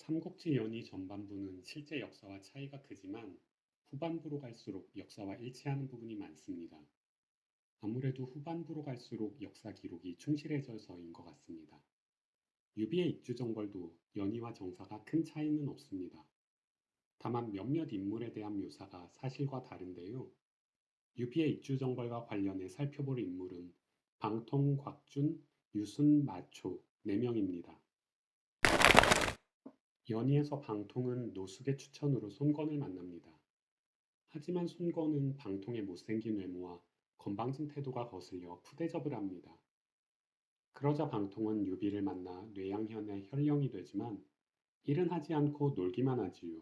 삼국지 연의 전반부는 실제 역사와 차이가 크지만 후반부로 갈수록 역사와 일치하는 부분이 많습니다. 아무래도 후반부로 갈수록 역사 기록이 충실해져서인 것 같습니다. 유비의 익주정벌도 연의와 정사가 큰 차이는 없습니다. 다만 몇몇 인물에 대한 묘사가 사실과 다른데요. 유비의 익주정벌과 관련해 살펴볼 인물은 방통, 곽준, 유순, 마초 4명입니다. 연희에서 방통은 노숙의 추천으로 손권을 만납니다. 하지만 손권은 방통의 못생긴 외모와 건방진 태도가 거슬려 푸대접을 합니다. 그러자 방통은 유비를 만나 뇌양현의 현령이 되지만 일은 하지 않고 놀기만 하지요.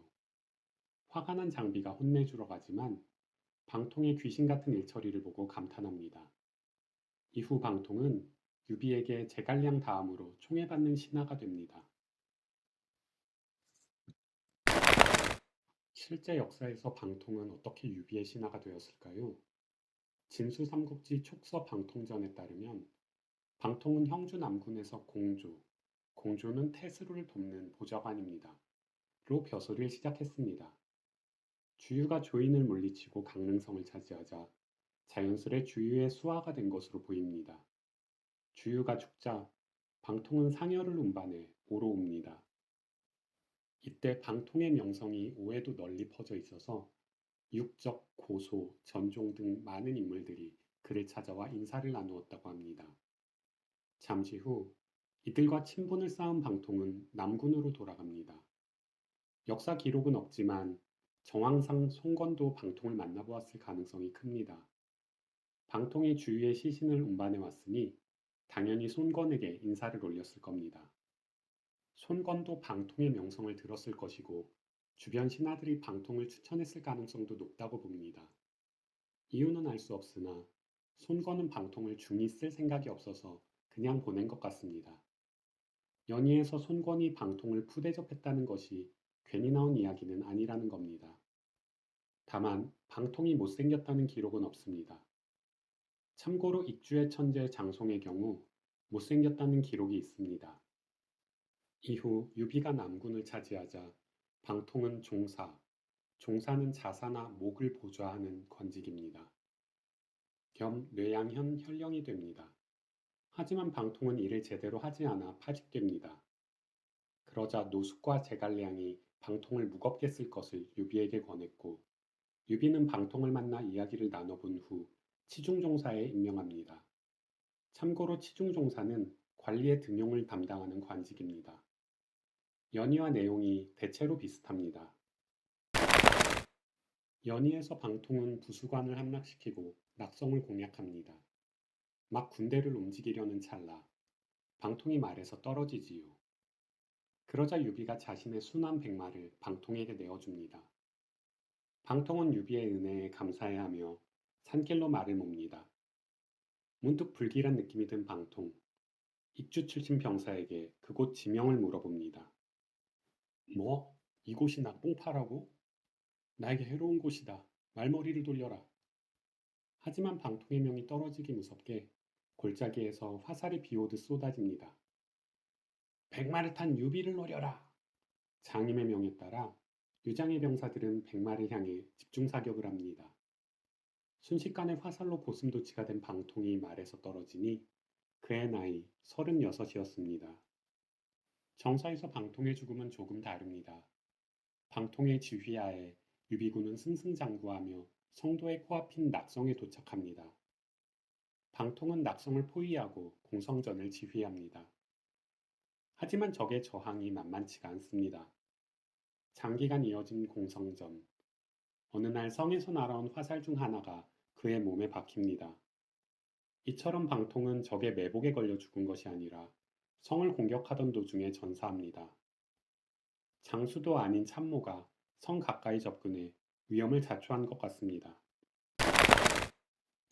화가 난 장비가 혼내주러 가지만 방통의 귀신 같은 일처리를 보고 감탄합니다. 이후 방통은 유비에게 제갈량 다음으로 총애받는 신하가 됩니다. 실제 역사에서 방통은 어떻게 유비의 신하가 되었을까요? 진수삼국지 촉서 방통전에 따르면 방통은 형주 남군에서 공조는 태스루를 돕는 보좌관입니다. 로 벼슬을 시작했습니다. 주유가 조인을 물리치고 강릉성을 차지하자 자연스레 주유의 수하가 된 것으로 보입니다. 주유가 죽자 방통은 상여를 운반해 오로 옵니다. 이때 방통의 명성이 오해도 널리 퍼져 있어서 육적, 고소, 전종 등 많은 인물들이 그를 찾아와 인사를 나누었다고 합니다. 잠시 후 이들과 친분을 쌓은 방통은 남군으로 돌아갑니다. 역사 기록은 없지만 정황상 송건도 방통을 만나보았을 가능성이 큽니다. 방통이 주위의 시신을 운반해 왔으니 당연히 손건에게 인사를 올렸을 겁니다. 손건도 방통의 명성을 들었을 것이고 주변 신하들이 방통을 추천했을 가능성도 높다고 봅니다. 이유는 알 수 없으나 손건은 방통을 중히 쓸 생각이 없어서 그냥 보낸 것 같습니다. 연희에서 손건이 방통을 푸대접했다는 것이 괜히 나온 이야기는 아니라는 겁니다. 다만 방통이 못생겼다는 기록은 없습니다. 참고로 익주의 천재 장송의 경우 못생겼다는 기록이 있습니다. 이후 유비가 남군을 차지하자 방통은 종사는 자사나 목을 보좌하는 관직입니다. 겸 뇌양현 현령이 됩니다. 하지만 방통은 일을 제대로 하지 않아 파직됩니다. 그러자 노숙과 제갈량이 방통을 무겁게 쓸 것을 유비에게 권했고 유비는 방통을 만나 이야기를 나눠본 후 치중종사에 임명합니다. 참고로 치중종사는 관리의 등용을 담당하는 관직입니다. 연희와 내용이 대체로 비슷합니다. 연희에서 방통은 부수관을 함락시키고 낙성을 공략합니다. 막 군대를 움직이려는 찰나 방통이 말에서 떨어지지요. 그러자 유비가 자신의 순한 백마를 방통에게 내어줍니다. 방통은 유비의 은혜에 감사해야 하며 산길로 말을 몹니다. 문득 불길한 느낌이 든 방통, 익주 출신 병사에게 그곳 지명을 물어봅니다. 뭐? 이곳이 낙봉파라고? 나에게 해로운 곳이다. 말머리를 돌려라. 하지만 방통의 명이 떨어지기 무섭게 골짜기에서 화살이 비오듯 쏟아집니다. 백마를 탄 유비를 노려라. 장임의 명에 따라 유장의 병사들은 백마를 향해 집중사격을 합니다. 순식간에 화살로 고슴도치가 된 방통이 말에서 떨어지니 그의 나이 36이었습니다. 정사에서 방통의 죽음은 조금 다릅니다. 방통의 지휘하에 유비군은 승승장구하며 성도의 코앞인 낙성에 도착합니다. 방통은 낙성을 포위하고 공성전을 지휘합니다. 하지만 적의 저항이 만만치가 않습니다. 장기간 이어진 공성전. 어느 날 성에서 날아온 화살 중 하나가 그의 몸에 박힙니다. 이처럼 방통은 적의 매복에 걸려 죽은 것이 아니라 성을 공격하던 도중에 전사합니다. 장수도 아닌 참모가 성 가까이 접근해 위험을 자초한 것 같습니다.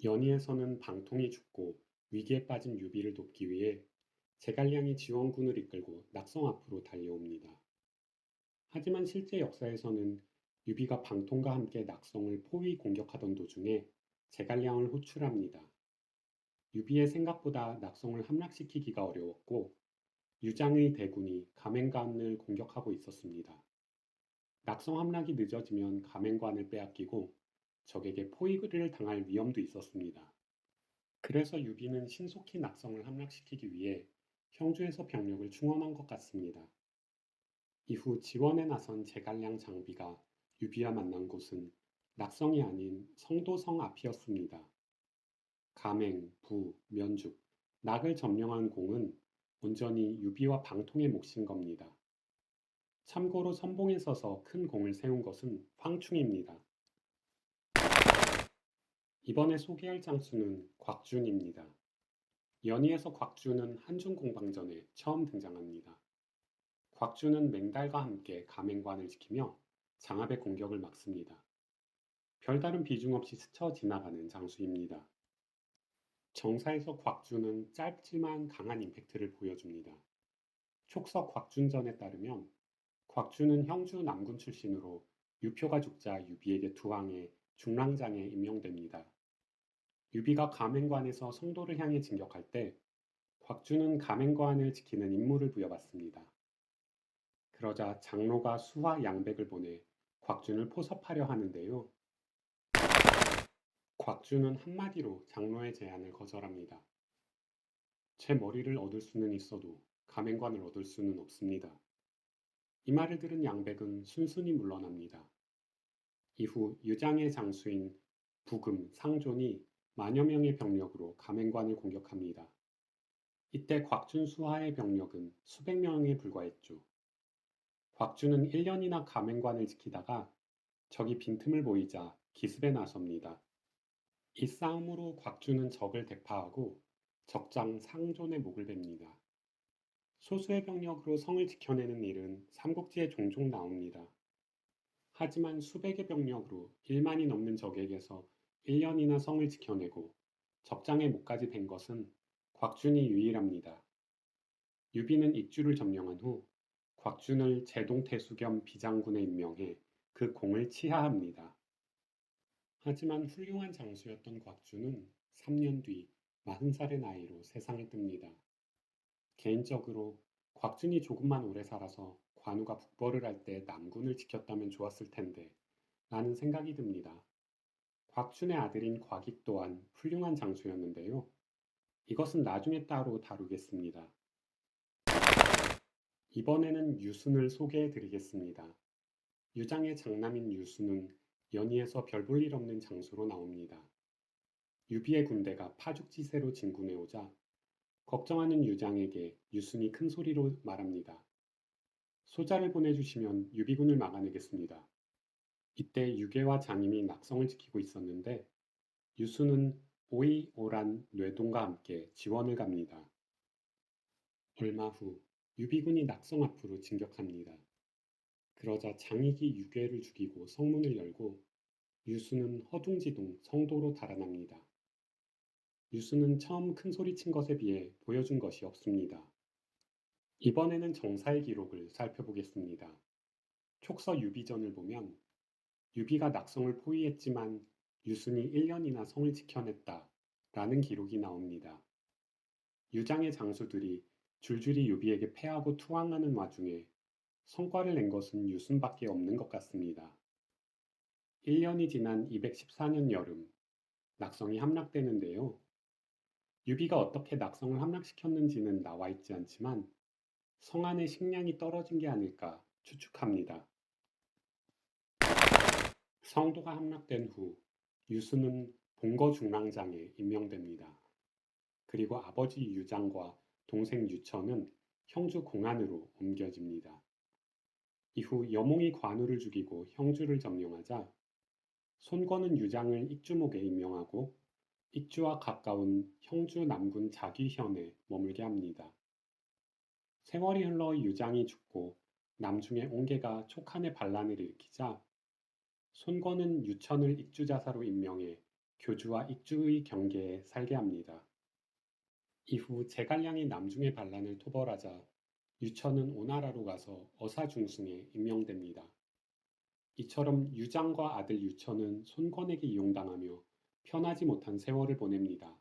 연희에서는 방통이 죽고 위기에 빠진 유비를 돕기 위해 제갈량이 지원군을 이끌고 낙성 앞으로 달려옵니다. 하지만 실제 역사에서는 유비가 방통과 함께 낙성을 포위 공격하던 도중에 제갈량을 호출합니다. 유비의 생각보다 낙성을 함락시키기가 어려웠고 유장의 대군이 가맹관을 공격하고 있었습니다. 낙성 함락이 늦어지면 가맹관을 빼앗기고 적에게 포위를 당할 위험도 있었습니다. 그래서 유비는 신속히 낙성을 함락시키기 위해 형주에서 병력을 충원한 것 같습니다. 이후 지원에 나선 제갈량 장비가 유비와 만난 곳은 낙성이 아닌 성도성 앞이었습니다. 가맹, 부, 면죽, 낙을 점령한 공은 온전히 유비와 방통의 몫인 겁니다. 참고로 선봉에 서서 큰 공을 세운 것은 황충입니다. 이번에 소개할 장수는 곽준입니다. 연희에서 곽준은 한중공방전에 처음 등장합니다. 곽준은 맹달과 함께 가맹관을 지키며 장압의 공격을 막습니다. 별다른 비중 없이 스쳐 지나가는 장수입니다. 정사에서 곽준은 짧지만 강한 임팩트를 보여줍니다. 촉서 곽준전에 따르면 곽준은 형주 남군 출신으로 유표가 죽자 유비에게 투항해 중랑장에 임명됩니다. 유비가 가맹관에서 성도를 향해 진격할 때 곽준은 가맹관을 지키는 임무를 부여받습니다. 그러자 장로가 수와 양백을 보내 곽준을 포섭하려 하는데요. 곽준은 한마디로 장로의 제안을 거절합니다. 제 머리를 얻을 수는 있어도 가맹관을 얻을 수는 없습니다. 이 말을 들은 양백은 순순히 물러납니다. 이후 유장의 장수인 부금, 상존이 만여 명의 병력으로 가맹관을 공격합니다. 이때 곽준 수하의 병력은 수백 명에 불과했죠. 곽준은 1년이나 가맹관을 지키다가 적이 빈틈을 보이자 기습에 나섭니다. 이 싸움으로 곽준은 적을 대파하고 적장 상존의 목을 뱁니다. 소수의 병력으로 성을 지켜내는 일은 삼국지에 종종 나옵니다. 하지만 수백의 병력으로 1만이 넘는 적에게서 1년이나 성을 지켜내고 적장의 목까지 벤 것은 곽준이 유일합니다. 유비는 익주를 점령한 후 곽준을 제동태수 겸 비장군에 임명해 그 공을 치하합니다. 하지만 훌륭한 장수였던 곽준은 3년 뒤 40살의 나이로 세상을 뜹니다. 개인적으로 곽준이 조금만 오래 살아서 관우가 북벌을 할 때 남군을 지켰다면 좋았을 텐데 라는 생각이 듭니다. 곽준의 아들인 곽익 또한 훌륭한 장수였는데요. 이것은 나중에 따로 다루겠습니다. 이번에는 유순을 소개해 드리겠습니다. 유장의 장남인 유순은 연희에서 별 볼 일 없는 장수로 나옵니다. 유비의 군대가 파죽지세로 진군해 오자 걱정하는 유장에게 유순이 큰 소리로 말합니다. 소자를 보내주시면 유비군을 막아내겠습니다. 이때 유계와 장임이 낙성을 지키고 있었는데 유순은 오이, 오란, 뇌동과 함께 지원을 갑니다. 얼마 후 유비군이 낙성 앞으로 진격합니다. 그러자 장익이 유괴를 죽이고 성문을 열고 유수는 허둥지둥 성도로 달아납니다. 유수는 처음 큰 소리 친 것에 비해 보여준 것이 없습니다. 이번에는 정사의 기록을 살펴보겠습니다. 촉서 유비전을 보면 유비가 낙성을 포위했지만 유순이 1년이나 성을 지켜냈다 라는 기록이 나옵니다. 유장의 장수들이 줄줄이 유비에게 패하고 투항하는 와중에 성과를 낸 것은 유순밖에 없는 것 같습니다. 1년이 지난 214년 여름, 낙성이 함락되는데요. 유비가 어떻게 낙성을 함락시켰는지는 나와 있지 않지만 성 안의 식량이 떨어진 게 아닐까 추측합니다. 성도가 함락된 후 유순은 봉거 중랑장에 임명됩니다. 그리고 아버지 유장과 동생 유천은 형주 공안으로 옮겨집니다. 이후 여몽이 관우를 죽이고 형주를 점령하자 손권은 유장을 익주목에 임명하고 익주와 가까운 형주 남군 자귀현에 머물게 합니다. 세월이 흘러 유장이 죽고 남중의 옹계가 촉한의 반란을 일으키자 손권은 유천을 익주자사로 임명해 교주와 익주의 경계에 살게 합니다. 이후 제갈량이 남중의 반란을 토벌하자 유천은 오나라로 가서 어사중승에 임명됩니다. 이처럼 유장과 아들 유천은 손권에게 이용당하며 편하지 못한 세월을 보냅니다.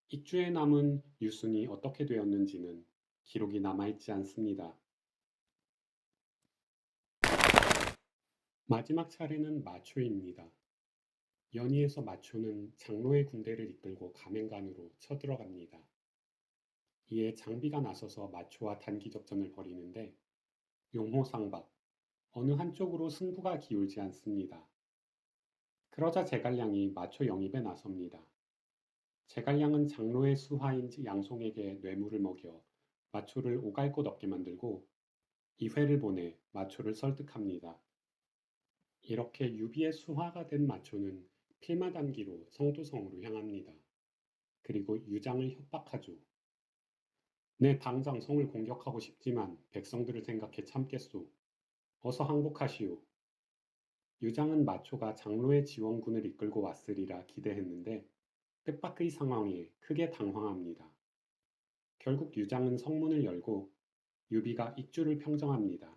익주에 남은 유순이 어떻게 되었는지는 기록이 남아있지 않습니다. 마지막 차례는 마초입니다. 연희에서 마초는 장로의 군대를 이끌고 가맹간으로 쳐들어갑니다. 이에 장비가 나서서 마초와 단기적전을 벌이는데 용호상박, 어느 한쪽으로 승부가 기울지 않습니다. 그러자 제갈량이 마초 영입에 나섭니다. 제갈량은 장로의 수하인 양송에게 뇌물을 먹여 마초를 오갈 곳 없게 만들고 이회를 보내 마초를 설득합니다. 이렇게 유비의 수하가 된 마초는 필마단기로 성도성으로 향합니다. 그리고 유장을 협박하죠. 내 당장 성을 공격하고 싶지만 백성들을 생각해 참겠소. 어서 항복하시오. 유장은 마초가 장로의 지원군을 이끌고 왔으리라 기대했는데 뜻밖의 상황에 크게 당황합니다. 결국 유장은 성문을 열고 유비가 익주를 평정합니다.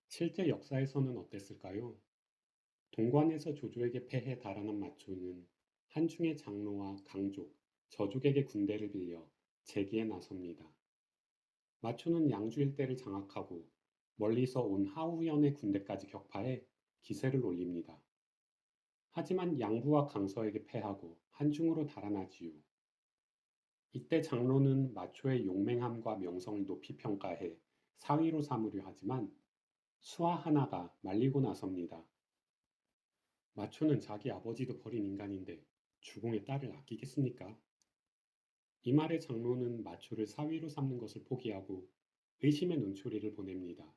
실제 역사에서는 어땠을까요? 동관에서 조조에게 패해 달아난 마초는 한중의 장로와 강족, 저족에게 군대를 빌려 재기에 나섭니다. 마초는 양주 일대를 장악하고 멀리서 온 하우연의 군대까지 격파해 기세를 올립니다. 하지만 양부와 강서에게 패하고 한중으로 달아나지요. 이때 장로는 마초의 용맹함과 명성을 높이 평가해 사위로 삼으려 하지만 수하 하나가 말리고 나섭니다. 마초는 자기 아버지도 버린 인간인데 주공의 딸을 아끼겠습니까? 이 말에 장로는 마초를 사위로 삼는 것을 포기하고 의심의 눈초리를 보냅니다.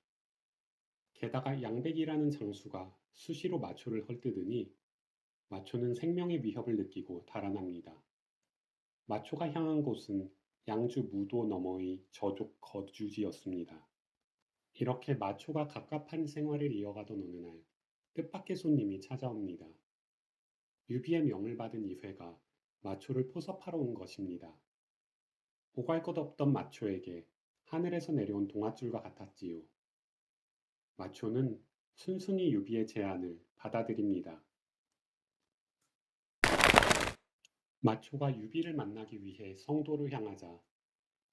게다가 양백이라는 장수가 수시로 마초를 헐뜯으니 마초는 생명의 위협을 느끼고 달아납니다. 마초가 향한 곳은 양주 무도 너머의 저족 거주지였습니다. 이렇게 마초가 갑갑한 생활을 이어가던 어느 날 뜻밖의 손님이 찾아옵니다. 유비의 명을 받은 이회가 마초를 포섭하러 온 것입니다. 오갈 것 없던 마초에게 하늘에서 내려온 동아줄과 같았지요. 마초는 순순히 유비의 제안을 받아들입니다. 마초가 유비를 만나기 위해 성도로 향하자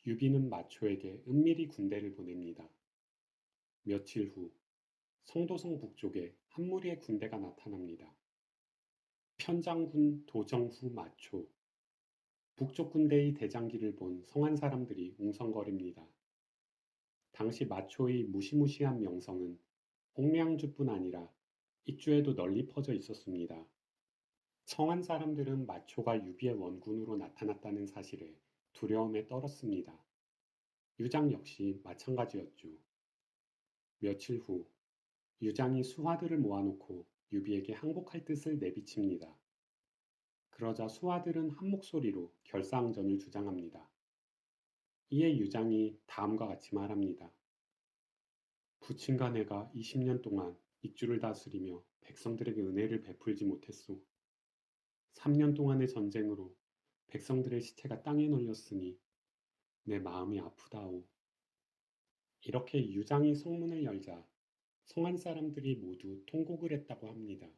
유비는 마초에게 은밀히 군대를 보냅니다. 며칠 후 성도성 북쪽에 한 무리의 군대가 나타납니다. 편장군 도정후 마초. 북쪽 군대의 대장기를 본 성한 사람들이 웅성거립니다. 당시 마초의 무시무시한 명성은 홍량주뿐 아니라 익주에도 널리 퍼져 있었습니다. 성한 사람들은 마초가 유비의 원군으로 나타났다는 사실에 두려움에 떨었습니다. 유장 역시 마찬가지였죠. 며칠 후 유장이 수하들을 모아놓고 유비에게 항복할 뜻을 내비칩니다. 그러자 수하들은 한 목소리로 결사항전을 주장합니다. 이에 유장이 다음과 같이 말합니다. 부친과 내가 20년 동안 익주를 다스리며 백성들에게 은혜를 베풀지 못했소. 3년 동안의 전쟁으로 백성들의 시체가 땅에 널렸으니 내 마음이 아프다오. 이렇게 유장이 성문을 열자 성한 사람들이 모두 통곡을 했다고 합니다.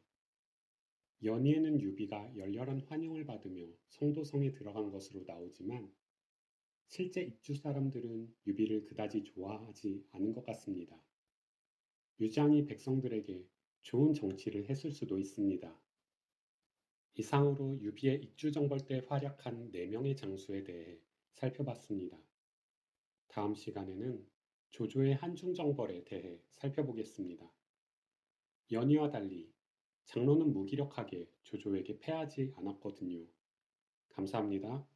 연희에는 유비가 열렬한 환영을 받으며 성도성에 들어간 것으로 나오지만 실제 익주 사람들은 유비를 그다지 좋아하지 않은 것 같습니다. 유장이 백성들에게 좋은 정치를 했을 수도 있습니다. 이상으로 유비의 익주정벌 때 활약한 4명의 장수에 대해 살펴봤습니다. 다음 시간에는 조조의 한중정벌에 대해 살펴보겠습니다. 연희와 달리 장로는 무기력하게 조조에게 패하지 않았거든요. 감사합니다.